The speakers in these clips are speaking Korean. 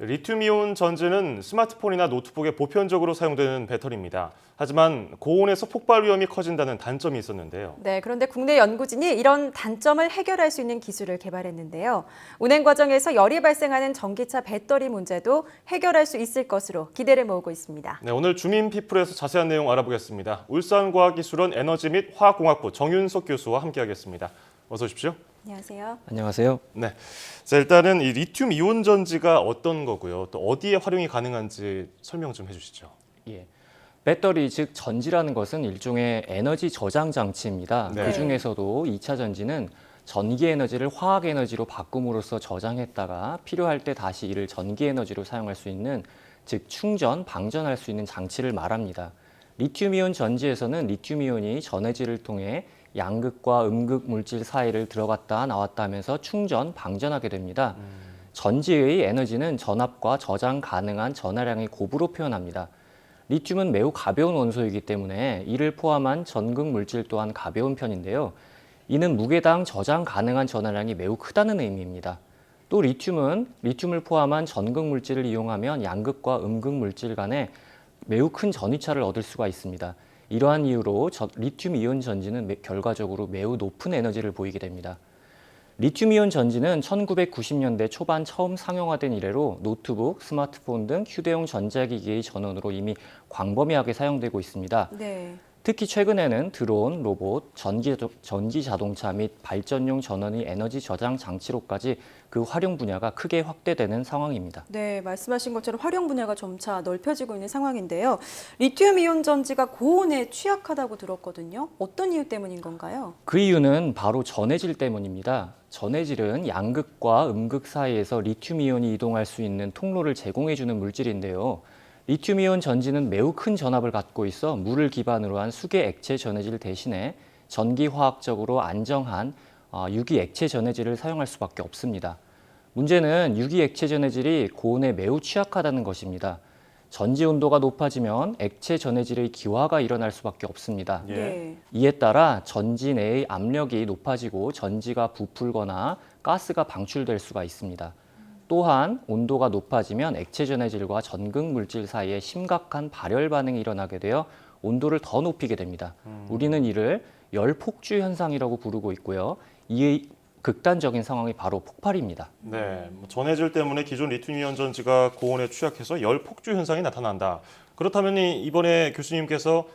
리튬이온 전지는 스마트폰이나 노트북에 보편적으로 사용되는 배터리입니다. 하지만 고온에서 폭발 위험이 커진다는 단점이 있었는데요. 네, 그런데 국내 연구진이 이런 단점을 해결할 수 있는 기술을 개발했는데요. 운행 과정에서 열이 발생하는 전기차 배터리 문제도 해결할 수 있을 것으로 기대를 모으고 있습니다. 네, 오늘 주민피플에서 자세한 내용 알아보겠습니다. 울산과학기술원 에너지 및 화학공학부 정윤석 교수와 함께하겠습니다. 어서 오십시오. 안녕하세요. 안녕하세요. 네, 자, 일단은 이 리튬 이온 전지가 어떤 거고요, 또 어디에 활용이 가능한지 설명 좀 해주시죠. 예. 배터리 즉 전지라는 것은 일종의 에너지 저장 장치입니다. 네. 그 중에서도 2차 전지는 전기 에너지를 화학 에너지로 바꿈으로써 저장했다가 필요할 때 다시 이를 전기 에너지로 사용할 수 있는 즉 충전, 방전할 수 있는 장치를 말합니다. 리튬이온 전지에서는 리튬이온이 전해질을 통해 양극과 음극 물질 사이를 들어갔다 나왔다 하면서 충전, 방전하게 됩니다. 전지의 에너지는 전압과 저장 가능한 전하량의 곱으로 표현합니다. 리튬은 매우 가벼운 원소이기 때문에 이를 포함한 전극 물질 또한 가벼운 편인데요. 이는 무게당 저장 가능한 전하량이 매우 크다는 의미입니다. 또 리튬을 포함한 전극 물질을 이용하면 양극과 음극 물질 간에 매우 큰 전위차를 얻을 수가 있습니다. 이러한 이유로 리튬 이온 전지는 결과적으로 매우 높은 에너지를 보이게 됩니다. 리튬 이온 전지는 1990년대 초반 처음 상용화된 이래로 노트북, 스마트폰 등 휴대용 전자기기의 전원으로 이미 광범위하게 사용되고 있습니다. 네. 특히 최근에는 드론, 로봇, 전기 자동차 및 발전용 전원의 에너지 저장 장치로까지 그 활용 분야가 크게 확대되는 상황입니다. 네, 말씀하신 것처럼 활용 분야가 점차 넓혀지고 있는 상황인데요. 리튬 이온 전지가 고온에 취약하다고 들었거든요. 어떤 이유 때문인 건가요? 그 이유는 바로 전해질 때문입니다. 전해질은 양극과 음극 사이에서 리튬 이온이 이동할 수 있는 통로를 제공해주는 물질인데요. 리튬 이온 전지는 매우 큰 전압을 갖고 있어 물을 기반으로 한 수계 액체 전해질 대신에 전기화학적으로 안정한 유기 액체 전해질을 사용할 수밖에 없습니다. 문제는 유기 액체 전해질이 고온에 매우 취약하다는 것입니다. 전지 온도가 높아지면 액체 전해질의 기화가 일어날 수밖에 없습니다. 예. 네. 이에 따라 전지 내의 압력이 높아지고 전지가 부풀거나 가스가 방출될 수가 있습니다. 또한 온도가 높아지면 액체 전해질과 전극 물질 사이에 심각한 발열 반응이 일어나게 되어 온도를 더 높이게 됩니다. 우리는 이를 열폭주 현상이라고 부르고 있고요. 이의 극단적인 상황이 바로 폭발입니다. 네, 전해질 때문에 기존 리튬이온 전지가 고온에 취약해서 열 폭주 현상이 나타난다. 그렇다면 이번에 교수님께서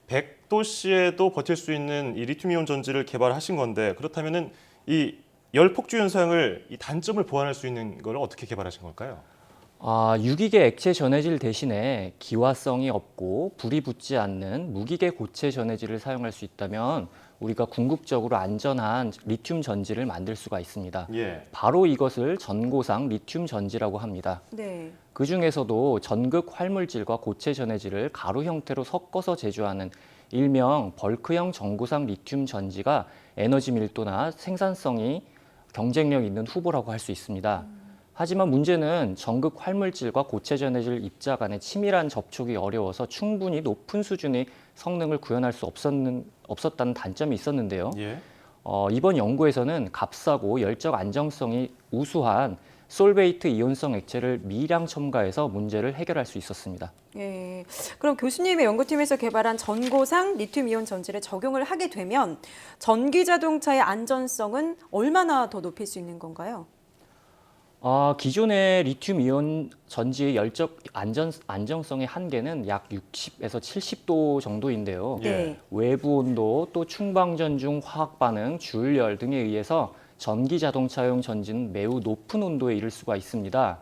100도씨에도 버틸 수 있는 이 리튬이온 전지를 개발하신 건데, 그렇다면은 이 열 폭주 현상을 이 단점을 보완할 수 있는 걸 어떻게 개발하신 걸까요? 유기계 액체 전해질 대신에 기화성이 없고 불이 붙지 않는 무기계 고체 전해질을 사용할 수 있다면 우리가 궁극적으로 안전한 리튬 전지를 만들 수가 있습니다. 예. 바로 이것을 전고상 리튬 전지라고 합니다. 네. 그 중에서도 전극 활물질과 고체 전해질을 가루 형태로 섞어서 제조하는 일명 벌크형 전고상 리튬 전지가 에너지 밀도나 생산성이 경쟁력 있는 후보라고 할 수 있습니다. 하지만 문제는 전극 활물질과 고체 전해질 입자 간의 치밀한 접촉이 어려워서 충분히 높은 수준의 성능을 구현할 수 없었다는 단점이 있었는데요. 예. 이번 연구에서는 값싸고 열적 안정성이 우수한 솔베이트 이온성 액체를 미량 첨가해서 문제를 해결할 수 있었습니다. 예. 그럼 교수님의 연구팀에서 개발한 전고상 리튬 이온 전지를 적용을 하게 되면 전기 자동차의 안전성은 얼마나 더 높일 수 있는 건가요? 기존의 리튬 이온 전지의 열적 안정성의 한계는 약 60에서 70도 정도인데요. 네. 외부 온도, 또 충방전 중 화학 반응, 주율열 등에 의해서 전기 자동차용 전지는 매우 높은 온도에 이를 수가 있습니다.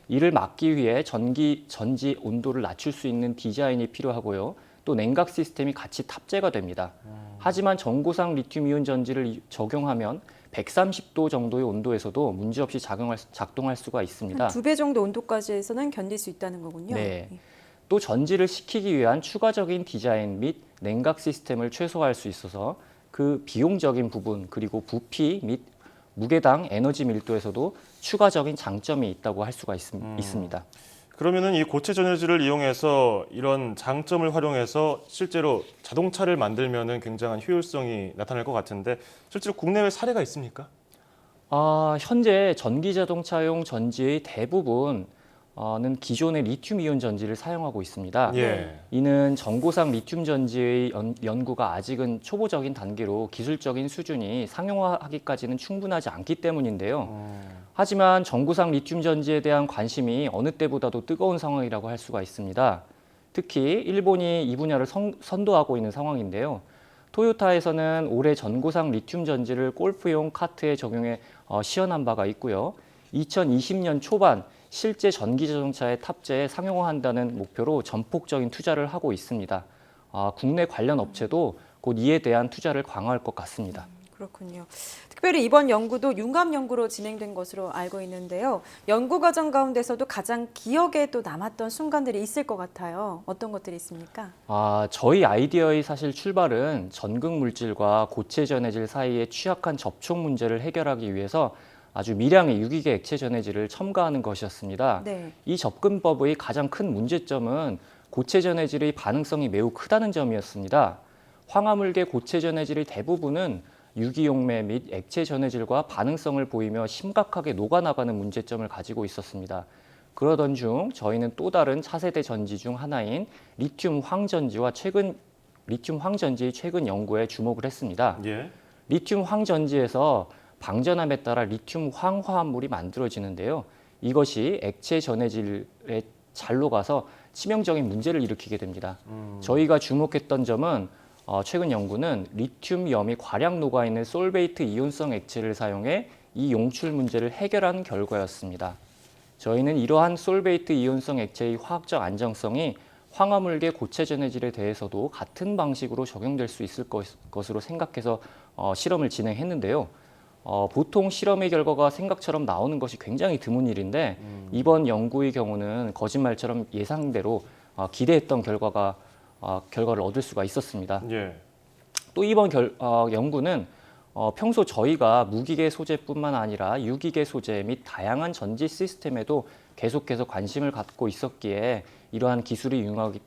이를 막기 위해 전지 온도를 낮출 수 있는 디자인이 필요하고요. 또 냉각 시스템이 같이 탑재가 됩니다. 하지만 전고상 리튬 이온 전지를 적용하면 130도 정도의 온도에서도 문제없이 작동할 수가 있습니다. 한 2배 정도 온도까지에서는 견딜 수 있다는 거군요. 네. 예. 또 전지를 식히기 위한 추가적인 디자인 및 냉각 시스템을 최소화할 수 있어서 그 비용적인 부분 그리고 부피 및 무게당 에너지 밀도에서도 추가적인 장점이 있다고 할 수가 있습니다. 그러면은 이 고체 전해질을 이용해서 이런 장점을 활용해서 실제로 자동차를 만들면은 굉장한 효율성이 나타날 것 같은데, 실제로 국내외 사례가 있습니까? 현재 전기 자동차용 전지의 대부분 는 기존의 리튬이온 전지를 사용하고 있습니다. 예. 이는 전고상 리튬 전지의 연구가 아직은 초보적인 단계로 기술적인 수준이 상용화하기까지는 충분하지 않기 때문인데요. 하지만 전고상 리튬 전지에 대한 관심이 어느 때보다도 뜨거운 상황이라고 할 수가 있습니다. 특히 일본이 이 분야를 선도하고 있는 상황인데요. 토요타에서는 올해 전고상 리튬 전지를 골프용 카트에 적용해 시연한 바가 있고요. 2020년 초반 실제 전기 자동차에 탑재해 상용화한다는 목표로 전폭적인 투자를 하고 있습니다. 국내 관련 업체도 곧 이에 대한 투자를 강화할 것 같습니다. 그렇군요. 특별히 이번 연구도 융합 연구로 진행된 것으로 알고 있는데요. 연구 과정 가운데서도 가장 기억에 또 남았던 순간들이 있을 것 같아요. 어떤 것들이 있습니까? 저희 아이디어의 사실 출발은 전극 물질과 고체 전해질 사이의 취약한 접촉 문제를 해결하기 위해서 아주 미량의 유기계 액체 전해질을 첨가하는 것이었습니다. 네. 이 접근법의 가장 큰 문제점은 고체 전해질의 반응성이 매우 크다는 점이었습니다. 황화물계 고체 전해질의 대부분은 유기용매 및 액체 전해질과 반응성을 보이며 심각하게 녹아나가는 문제점을 가지고 있었습니다. 그러던 중 저희는 또 다른 차세대 전지 중 하나인 리튬 황전지의 최근 연구에 주목을 했습니다. 예. 리튬 황전지에서 방전함에 따라 리튬 황화합물이 만들어지는데요. 이것이 액체 전해질에 잘 녹아서 치명적인 문제를 일으키게 됩니다. 저희가 주목했던 점은 최근 연구는 리튬염이 과량 녹아있는 솔베이트 이온성 액체를 사용해 이 용출 문제를 해결한 결과였습니다. 저희는 이러한 솔베이트 이온성 액체의 화학적 안정성이 황화물계 고체 전해질에 대해서도 같은 방식으로 적용될 수 있을 것으로 생각해서 실험을 진행했는데요. 보통 실험의 결과가 생각처럼 나오는 것이 굉장히 드문 일인데 이번 연구의 경우는 거짓말처럼 예상대로 기대했던 결과를 얻을 수가 있었습니다. 예. 또 이번 연구는 평소 저희가 무기계 소재뿐만 아니라 유기계 소재 및 다양한 전지 시스템에도 계속해서 관심을 갖고 있었기에 이러한 기술의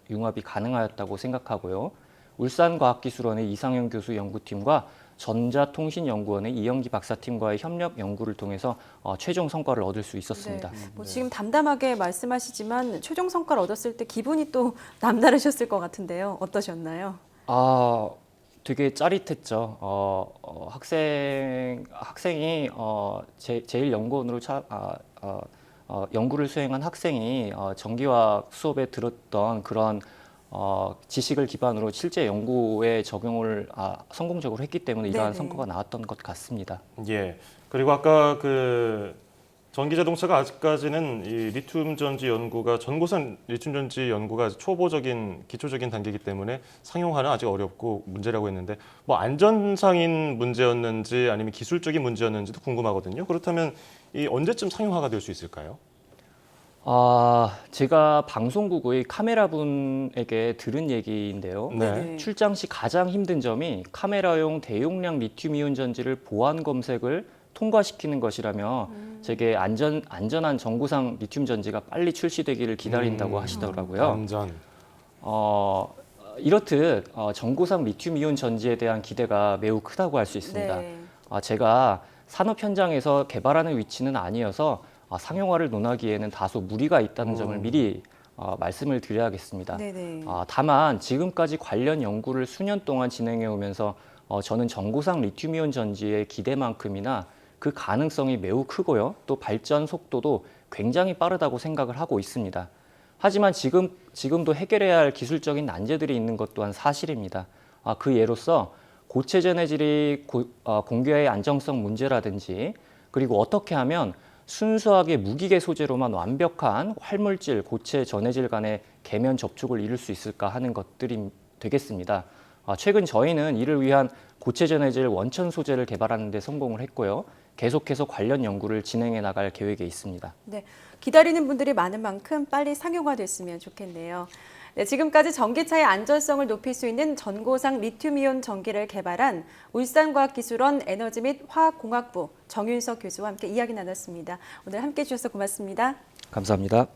융합이 가능하였다고 생각하고요. 울산과학기술원의 이상현 교수 연구팀과 전자통신연구원의 이영기 박사팀과의 협력 연구를 통해서 최종 성과를 얻을 수 있었습니다. 네. 지금 담담하게 말씀하시지만 최종 성과를 얻었을 때 기분이 또 남다르셨을 것 같은데요. 어떠셨나요? 되게 짜릿했죠. 학생이 제일 연구원으로 연구를 수행한 학생이 전기화학 수업에 들었던 그런 지식을 기반으로 실제 연구에 적용을 성공적으로 했기 때문에 이러한 네네. 성과가 나왔던 것 같습니다. 예. 그리고 아까 그 전기 자동차가 아직까지는 이 리튬 전지 연구가 전고산 리튬 전지 연구가 초보적인 기초적인 단계이기 때문에 상용화는 아직 어렵고 문제라고 했는데 뭐 안전상인 문제였는지 아니면 기술적인 문제였는지도 궁금하거든요. 그렇다면 이 언제쯤 상용화가 될 수 있을까요? 제가 방송국의 카메라분에게 들은 얘기인데요. 네. 출장 시 가장 힘든 점이 카메라용 대용량 리튬이온 전지를 보안 검색을 통과시키는 것이라며 제게 안전한 전고상 리튬 전지가 빨리 출시되기를 기다린다고 하시더라고요. 안전. 이렇듯 전고상 리튬이온 전지에 대한 기대가 매우 크다고 할 수 있습니다. 네. 제가 산업 현장에서 개발하는 위치는 아니어서 상용화를 논하기에는 다소 무리가 있다는 점을 미리 말씀을 드려야겠습니다. 네네. 다만 지금까지 관련 연구를 수년 동안 진행해 오면서 저는 전고상 리튬이온 전지의 기대만큼이나 그 가능성이 매우 크고요. 또 발전 속도도 굉장히 빠르다고 생각을 하고 있습니다. 하지만 지금도 해결해야 할 기술적인 난제들이 있는 것 또한 사실입니다. 그 예로서 고체 전해질이 공기와의 안정성 문제라든지 그리고 어떻게 하면 순수하게 무기계 소재로만 완벽한 활물질, 고체 전해질 간의 계면 접촉을 이룰 수 있을까 하는 것들이 되겠습니다. 최근 저희는 이를 위한 고체 전해질 원천 소재를 개발하는 데 성공을 했고요. 계속해서 관련 연구를 진행해 나갈 계획에 있습니다. 네, 기다리는 분들이 많은 만큼 빨리 상용화됐으면 좋겠네요. 네, 지금까지 전기차의 안전성을 높일 수 있는 전고상 리튬이온 전기를 개발한 울산과학기술원 에너지 및 화학공학부 정윤석 교수와 함께 이야기 나눴습니다. 오늘 함께해 주셔서 고맙습니다. 감사합니다.